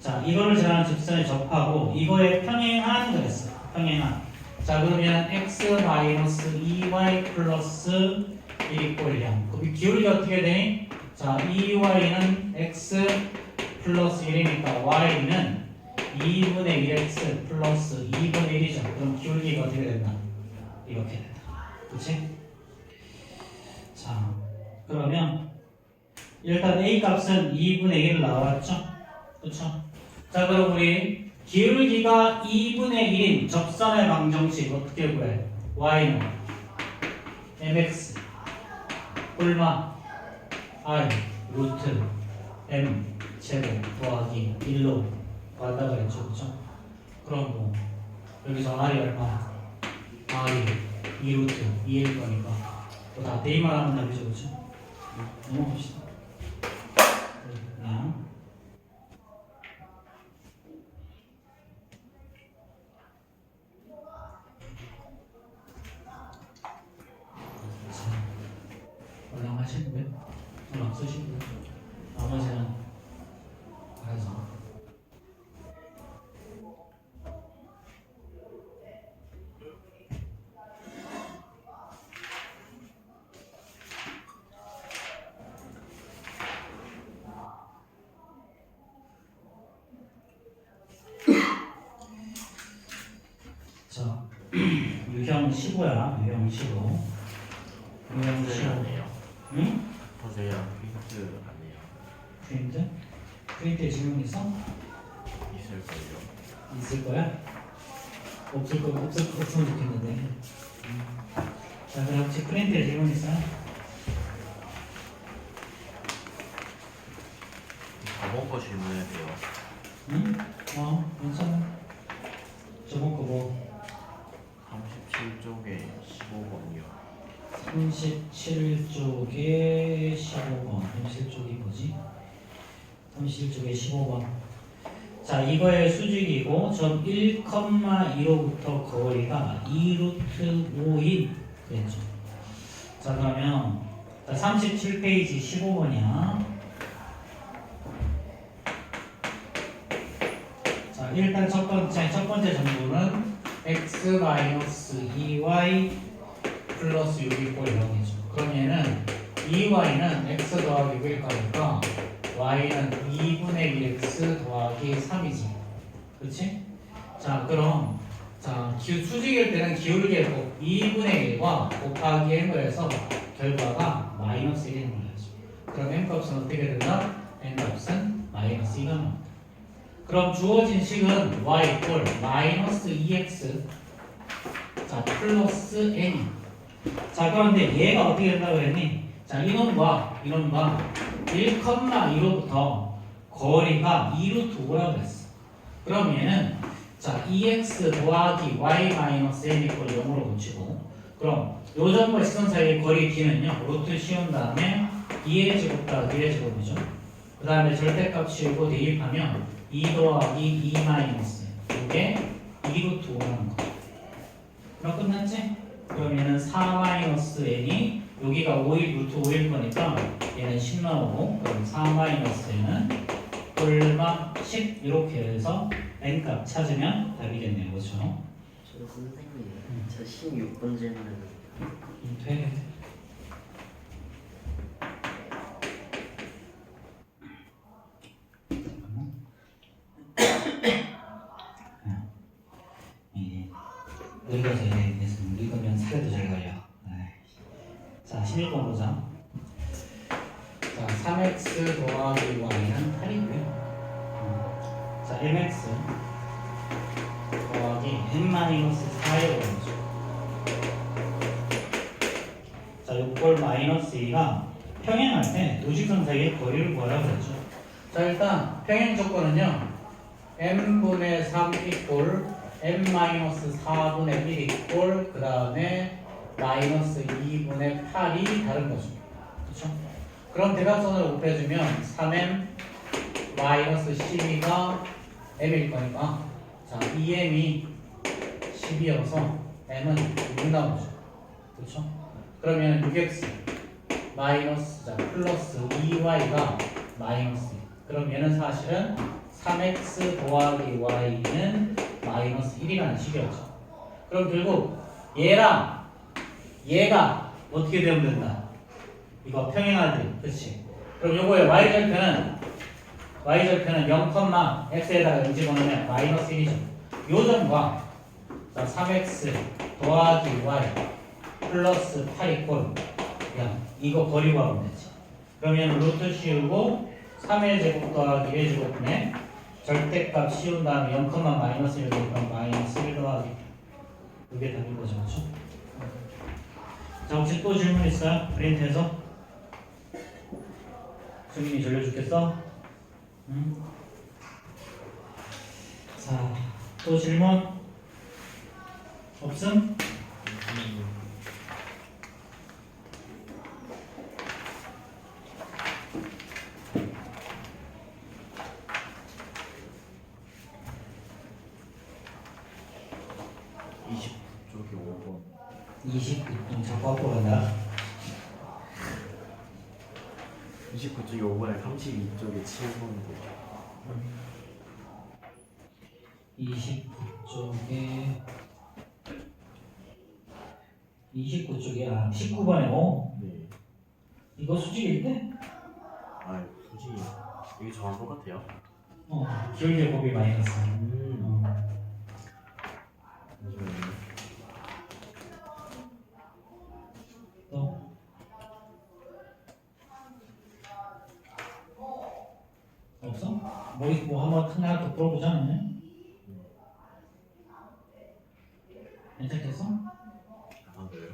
자, 이거를 지나가는 직선에 접하고 이거에 평행한 그랬어. 평행한. 자, 그러면 x 마이너스 2y 플러스 1 이꼴 0. 그럼 기울기가 어떻게 되니? 자, 2y는 x 플러스 1이니까 y는 2분의 1x 플러스 2분의 1이죠. 그럼 기울기가 어떻게 된다? 이렇게 된다. 그렇지? 자, 그러면 일단 a 값은 2분의 1 나왔죠? 그렇죠? 자, 그럼 우리 기울기가 2분의 1인 접선의 방정식 어떻게 구해? y는 mx 얼마? r 루트 m 제곱 더하기 1로 왔다 그랬죠, 그렇죠? 그럼 뭐 여기서 r이 얼마? r이 2루트 2일 거니까 다 대입만 하면 답이죠, 그렇죠? 넘어갑시다. 그냥 올라가시는데 돈 쓰시고 나머지는 알아서. 자, 유형 15야. 유형 15. 유형 15. 응? 보세요. 힌트 아니에요. 프린트? 프린트에 질문 있어? 있을걸요. 있을 거야? 없으면 좋겠는데. 자, 그럼 혹시 프린트에 질문 있어요? 저번 거 질문해야 돼요. 응? 괜찮아. 저번 거 뭐? 37쪽에 15번이요. 37쪽에 15번. 37쪽이 뭐지? 37쪽에 15번. 자, 이거의 수직이고 점 1,2로부터 거리가 2루트 5인 그랬죠. 자, 그러면 자, 자, 37페이지 15번이야. 자, 일단 첫 번째 정보는 x-2y 플러스 6이 꼴 0이죠. 그럼 얘는 2y는 x 더하기 6일 거니까 y는 2분의 1x 더하기 3이지. 그렇지? 자, 그럼 수직일 때는 기울기의 곱 2분의 1과 곱하기 n을 해서 결과가 마이너스 1인 거죠. 그럼 n값은 어떻게 된다? n값은 마이너스 2가 나온다. 그럼 주어진 식은 y 꼴 마이너스 2x 자 플러스 n. 자, 그런데 얘가 어떻게 된다고 했니? 자, 이놈과 1,2로부터 거리가 2루트 5라고 했어. 그럼 얘는 자 2x 더하기 y 마이너스 n 이꼴 0으로 붙이고, 그럼 요점과 시선 사이의 거리 d는요 루트 씌운 다음에 2의 제곱 더하기 1의 제곱이죠. 그 다음에 절대값 씌우고 대입하면 2 더하기 2 마이너스 이게 2루트 5라는 거. 그럼 끝났지? 그럼 얘는 4 마이너스 n이 여기가 5일 루트 5일 거니까 얘는 10 나오고, 그럼 4 마이너스 n은 꼴막 10 이렇게 해서 n값 찾으면 답이겠네요. 그렇죠? 저 선생님, 저 16번 질문. 돼. 늙어서 늙으면 살도 잘 걸려. 자, 11번 보자. 자, 3x 더하기 y는 8이고요. 자, mx 더하기 n-4의 원이죠. 자, 6꼴 마이너스 2가 평행할 때 두 직선 사이의 거리를 구하라고 그랬죠. 자, 일단 평행 조건은요 n분의 3 이꼴 n-4분의 1 이꼴 그 다음에 마이너스 2분의 8이 다른 거죠. 그렇죠? 그럼 대각선으로 곱해주면 3m 마이너스 12가 m일 거니까 자 2m이 12여서 m은 6 나오죠. 그렇죠? 그러면 6x 마이너스 자 플러스 2y가 마이너스. 그럼 얘는 사실은 3x 더하기 y는 마이너스 1이라는 식이었죠. 그럼 결국 얘랑 얘가 어떻게 되면 된다? 이거 평행하지, 그렇지? 그럼 요거의 y절편은 0,x에다가 0 집어넣으면 마이너스 1이죠. 요점과 자 3x 더하기 y 플러스 8 이꼴 야 이거 버리고 하면 되지. 그러면 루트 씌우고 3의 제곱 더하기 1의 제곱분에 절대값 씌운 다음에 0, 마이너스 1 되니까 마이너스 1 더하기 이게 답인 거죠. 그렇죠? 자, 혹시 또 질문 있어요? 프린트해서? 수민이 전려 죽겠어? 응? 자, 또 질문? 없음? 29쪽이 5번. 29분 자꾸 앞으로 간다. 29쪽이 5번에 32쪽이 7번인데. 29쪽이야. 19번에 5. 네. 이거 수직일 때? 아, 솔직히 이게 저랑 똑같아요. 기울기 곱이 마이너스. 잠시만요. 또 없어? 뭐 한번 하나 더 풀어보자. 괜찮겠어? 아, 그래요?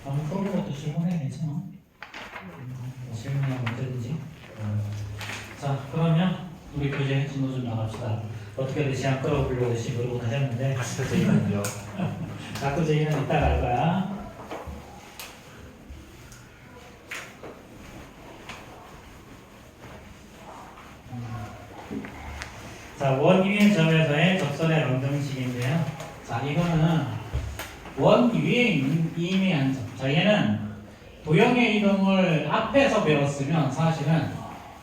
한번 풀어보고 또 질문해. 괜찮아? 질문하면 언제든지. 자, 그러면 우리 교재 진도 좀 나갑시다. 어떻게든 시간 끌어보려고 열심히 노력을 하셨는데 다시 저희는요. 가끔 저희는 이따 갈 거야. 자, 원 위의 점에서의 접선의 런등식인데요. 자, 이거는 원 위에 이미한 점. 자, 얘는 도형의 이동을 앞에서 배웠으면 사실은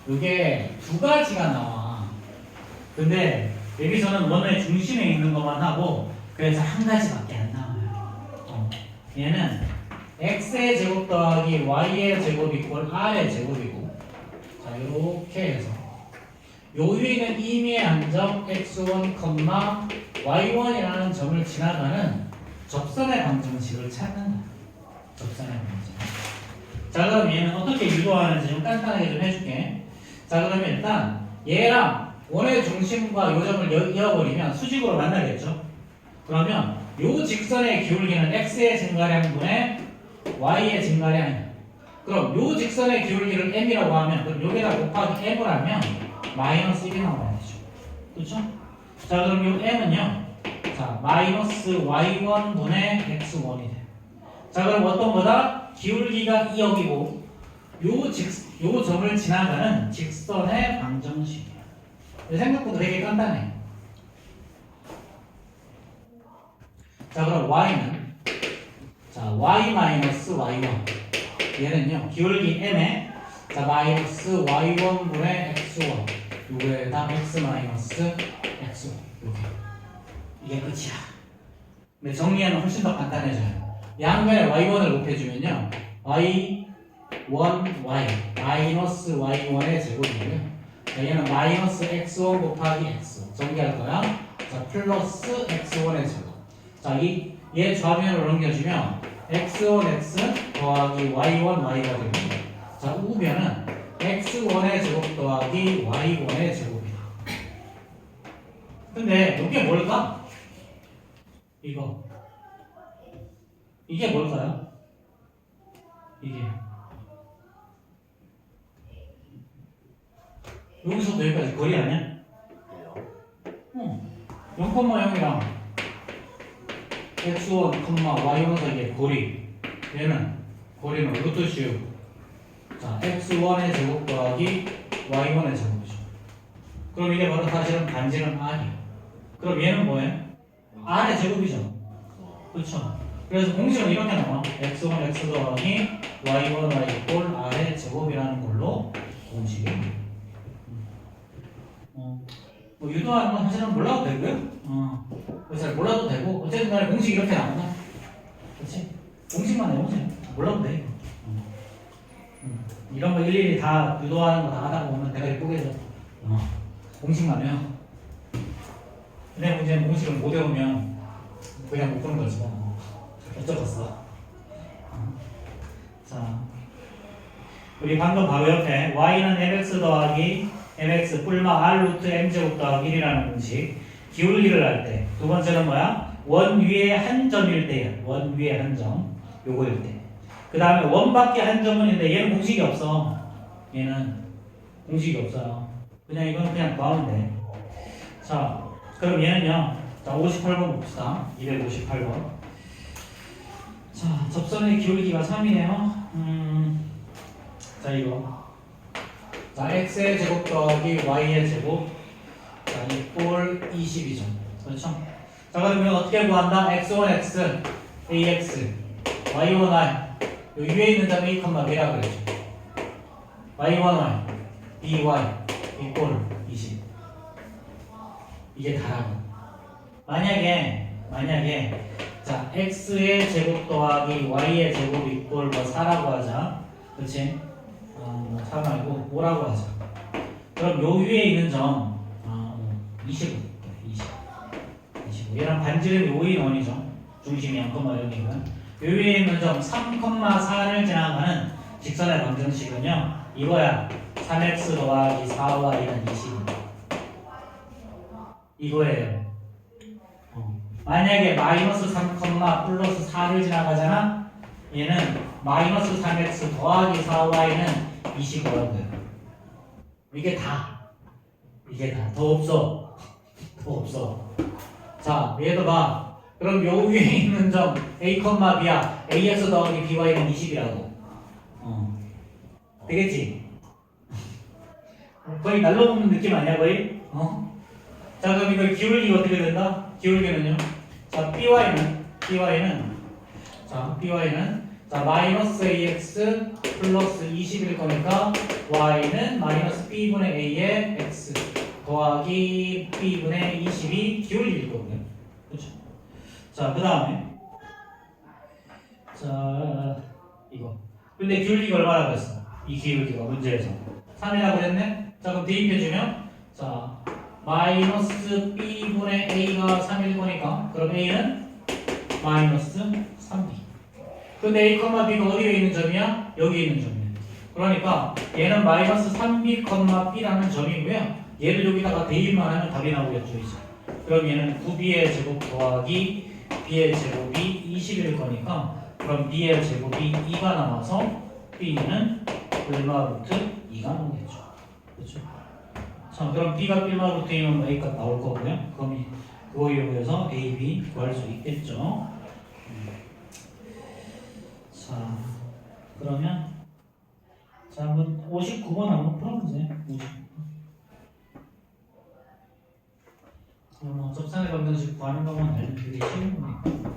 이게 두 가지가 나와. 근데 여기서는 원의 중심에 있는 것만 하고 그래서 한 가지밖에 안 나와요. 얘는 x의 제곱 더하기 y의 제곱 이꼴 r의 제곱이고, 자 이렇게 해서 요 위에는 임의의 한점 x1, y1이라는 점을 지나가는 접선의 방정식을 찾는 거야. 접선의 방정식. 자 그럼 얘는 어떻게 유도하는지 좀 간단하게 좀 해줄게. 자 그러면 일단 얘랑 원의 중심과 요점을 이어버리면 수직으로 만나겠죠. 그러면 요 직선의 기울기는 x의 증가량분의 y의 증가량이야. 그럼 요 직선의 기울기를 m이라고 하면, 그럼 여기다 곱하기 m을 하면 마이너스 1이 나와야 되죠. 그렇죠? 자 그럼 요 m은요, 자 마이너스 y1분의 x1이 돼. 자 그럼 어떤 거다? 기울기가 2역이고 요 점을 지나가는 직선의 방정식이에요. 생각보다 되게 간단해. 자 그럼 y는 자 y 마이너스 y1, 얘는요 기울기 m에 자 마이너스 y1분의 x1, 요거에다 x 마이너스 x1 이렇게. 이게 끝이야. 근데 정리하면 훨씬 더 간단해져요. 양면에 y1을 높여주면요 y1y 마이너스 y1의 제곱이고요. 자, 얘는 마이너스 x1 곱하기 x 정리할 거야. 자 플러스 x1의 제곱. 자 얘 좌변으로 넘겨주면 x1x 더하기 y1 y가 됩니다. 자 우변은 x1의 제곱 더하기 y1의 제곱이다. 근데 이게 뭘까? 이게 뭘까요? 이게 여기서부터 여기까지 거리 아니야? 왜요? 0,0이랑 x1, y1 사이의 거리, 얘는 거리는 루트 씌우. 자, x1의 제곱 더하기 y1의 제곱이죠. 그럼 이게 바로 사실은 반지름 r이야. 그럼 얘는 뭐예요? r의 제곱이죠. 그렇죠. 그래서 공식은 이렇게 나와. x1, x 더하기 y1, y 이꼴 r의 제곱이라는 걸로 공식이. 뭐 유도하는 건 사실은 몰라도 되고요. 잘 몰라도 되고 어쨌든 간에 공식이 이렇게 나온다. 그렇지? 공식만 외우세요. 몰라도 돼. 이런 거 일일이 다 유도하는 거 다 하다 보면 내가 예쁘게 져. 공식만 외워. 근데 문제는 공식을 못 외우면 그냥 못 푸는 거지. 어쩌겠어. 자, 우리 방금 바로 옆에 y는 mx 더하기 mx 뿔마 r 루트 m제곱 더하기 1이라는 공식. 기울기를 할 때. 두 번째는 뭐야? 원 위에 한 점일 때야. 원 위에 한 점. 요거일 때. 그 다음에 원 밖에 한 점은 있는데 얘는 공식이 없어. 얘는 공식이 없어요. 그냥 이거는 그냥 구하면 돼. 자, 그럼 얘는요. 자, 58번 봅시다. 258번. 자, 접선의 기울기가 3이네요. 자, 이거. 자, x의 제곱 더하기 y의 제곱. 자, 이꼴 22점. 그렇죠? 자, 그러면 어떻게 구한다? x1x, ax, y1y. 요 위에 있는 점 a, b라 그랬죠. y1y, by, 이꼴 20. 이게 다라고. 만약에 자, x의 제곱 더하기 y의 제곱 이꼴 뭐 4라고 하자. 그렇지? 4 말고 5라고 하자. 그럼 요 위에 있는 점 25. 얘랑 반지름이 5인 원이죠. 중심이 0,0이면 요 위에 있는 점 3,4를 지나가는 직선의 방정식은요. 이거야. 3x 더하기 4y는 20입니다. 이거예요. 만약에 마이너스 3, 플러스 4를 지나가잖아. 얘는 마이너스 3x 더하기 4y는 25라고요. 이게 다. 더 없어. 자, 얘도 봐. 그럼 요 위에 있는 점 a, b야. ax 더하기 by는 20이라고. 되겠지? 거의 날로 먹는 느낌 아니야 거의? 자, 그럼 이거 기울기가 어떻게 된다? 기울기는요. 자, by는 자, 마이너스 ax 플러스 20일 거니까 y는 마이너스 b분의 a의 x 더하기 b분의 20이 기울기일 거고요. 그렇죠? 자, 그 다음에 자, 이거. 근데 기울기가 얼마나 그랬어? 이 기울기가 문제에서 3이라고 그랬네? 자, 그럼 대입해주면 자, 마이너스 b분의 a가 3일 거니까 그럼 a는 마이너스 3b. 근데 a, b가 어디에 있는 점이야? 여기 있는 점이야. 그러니까 얘는 마이너스 3b, b라는 점이고요. 얘를 여기다가 대입만 하면 답이 나오겠죠, 이제. 그럼 얘는 9b의 제곱 더하기 b의 제곱이 20일 거니까 그럼 b의 제곱이 2가 나와서 b는 얼마 루트 2가 나오겠죠. 그렇죠? 자, 그럼 b가 얼마 루트 2면 a가 나올 거고요. 그럼 그거 이용해서 a, b 구할 수 있겠죠. 자, 그러면 자, 한번 59번 한번 풀어보세요. 59번. 접선의 방정식 구하는 것만 알면 되게 쉬운 거니까.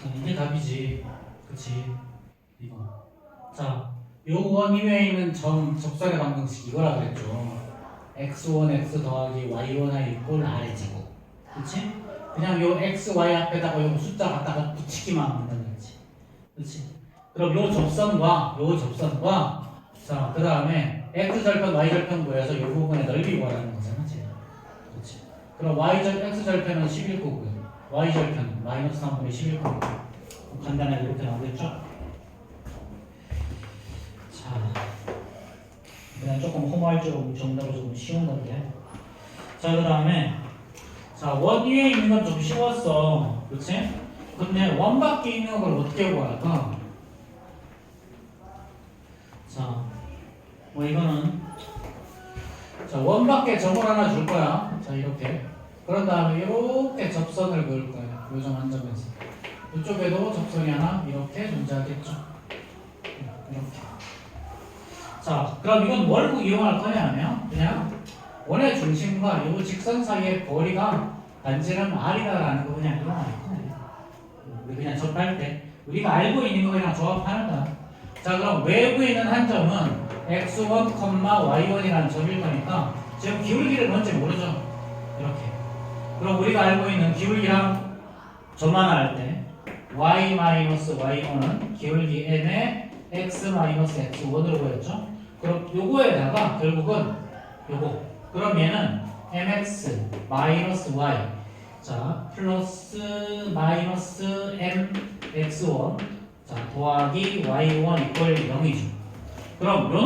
자, 이게 답이지. 그치? 이거. 자, 요 원 이외에 있는 접선의 방정식 이거라 그랬죠. x1, x 더하기 y1이 이꼴 r의 제곱. 그치? 그냥 요 x, y 앞에다가 요 숫자 갖다가 붙이기만 하면 된다는 거지. 그치? 그럼 요 접선과 자, 그 다음에 x절편, y절편 구해서 요 부분의 넓이 구하라는 거잖아, 지금. 그치? 그럼 x절편은 11 거고요. y절편 마이너스 3분의 11 거고요. 간단하게 이렇게 나오겠죠? 자, 그냥 조금 허무할 정도로 좀 쉬운 건데. 자, 그 다음에 자, 원 위에 있는 건 좀 쉬웠어. 그치? 근데 원 밖에 있는 걸 어떻게 구할까? 자, 뭐 이거는 자, 원 밖에 점을 하나 줄 거야. 자, 이렇게. 그런 다음에 이렇게 접선을 그을 거야. 요점 한 점에서. 이쪽에도 접선이 하나 이렇게 존재하겠죠. 이렇게. 자, 그럼 이건 뭘 이용할 거냐면 그냥 원의 중심과 이 직선 사이의 거리가 단지는 r이다라는 거 그냥 이용할 거예요. 우리 그냥 접할 때 우리가 알고 있는 거 그냥 조합하는 거야. 자, 그럼 외부에 있는 한 점은 x1, y1이라는 점일 거니까 지금 기울기를 뭔지 모르죠. 이렇게. 그럼 우리가 알고 있는 기울기랑 점하나 할 때 y-y1은 기울기 n의 x-x1으로 보였죠. 그럼 요거에다가 결국은 요거. 그럼 얘는 mx y 자 플러스 마이너스 mx1 자 더하기 y1 이퀄 0이죠. 그럼 요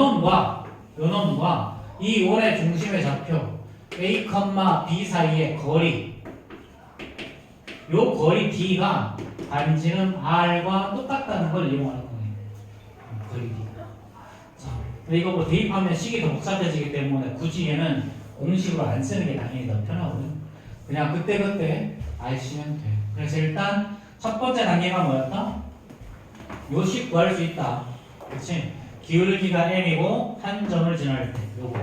놈과 이 원의 중심의 좌표 a, b 사이의 거리 요 거리 d가 반지름 r과 똑같다는 걸 이용하는 거예요. 거리 d. 자, 이거 뭐 대입하면 식이 더 복잡해지기 때문에 굳이 얘는 공식으로 안 쓰는 게 당연히 더 편하거든. 그냥 그때 아시면 돼. 그래서 일단 첫 번째 단계가 뭐였다? 요 식 구할 수 있다. 그치? 기울기가 m이고 한 점을 지날 때 요거.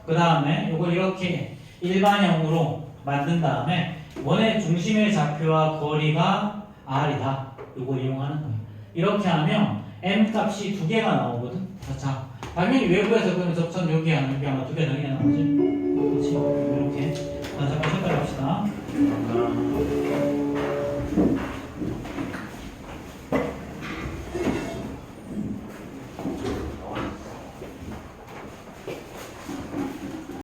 그 다음에 요걸 이렇게 일반형으로 만든 다음에 원의 중심의 좌표와 거리가 r이다. 요거 이용하는 거예요. 이렇게 하면 m 값이 두 개가 나오거든. 자, 당연히 외부에서 그러면 접선 여기 하나 여기 하나 두 개 당연히 나오지. 그렇지? 이렇게. 자, 잠깐 색깔 합시다.